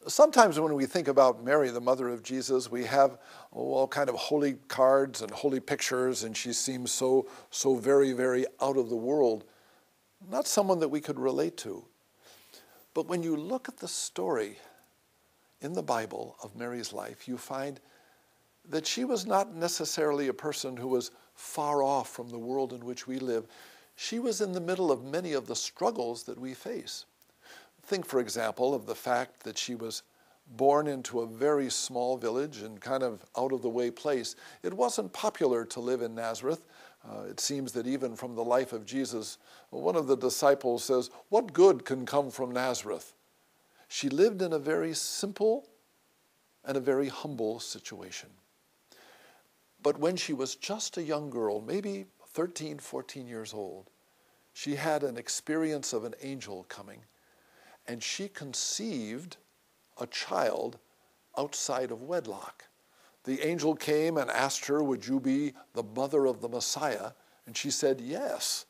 Sometimes when we think about Mary, the mother of Jesus, we have all kind of holy cards and holy pictures, and she seems so very, very out of the world. Not someone that we could relate to. But when you look at the story in the Bible of Mary's life, you find that she was not necessarily a person who was far off from the world in which we live. She was in the middle of many of the struggles that we face. Think, for example, of the fact that she was born into a very small village and kind of out-of-the-way place. It wasn't popular to live in Nazareth. It seems that even from the life of Jesus, one of the disciples says, "What good can come from Nazareth?" She lived in a very simple and a very humble situation. But when she was just a young girl, maybe 13, 14 years old, she had an experience of an angel coming, and she conceived a child outside of wedlock. The angel came and asked her, "Would you be the mother of the Messiah?" And she said, "Yes."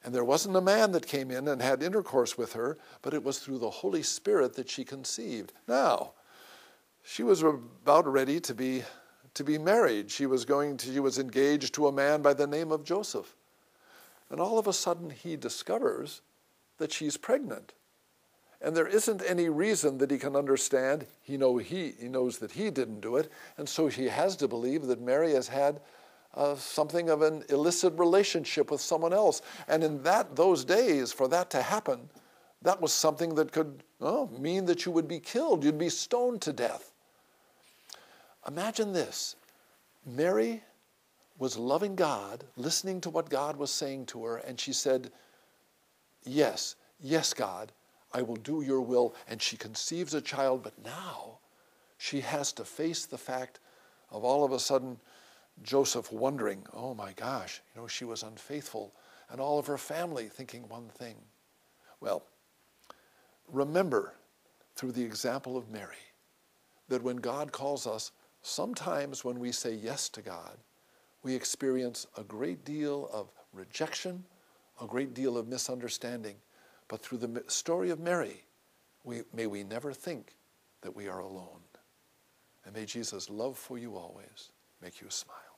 And there wasn't a man that came in and had intercourse with her, but it was through the Holy Spirit that she conceived. Now, she was about ready to be married. She was engaged to a man by the name of Joseph. And all of a sudden he discovers that she's pregnant. And there isn't any reason that he can understand. He knows that he didn't do it, and so he has to believe that Mary has had something of an illicit relationship with someone else. And in those days, for that to happen, that was something that could mean that you would be killed. You'd be stoned to death. Imagine this. Mary was loving God, listening to what God was saying to her, and she said, "Yes, yes, God, I will do your will." And she conceives a child, but now she has to face the fact of all of a sudden Joseph wondering, "Oh my gosh, she was unfaithful," and all of her family thinking one thing. Well, remember through the example of Mary that when God calls us, sometimes when we say yes to God, we experience a great deal of rejection, a great deal of misunderstanding. But through the story of Mary, may we never think that we are alone. And may Jesus' love for you always make you smile.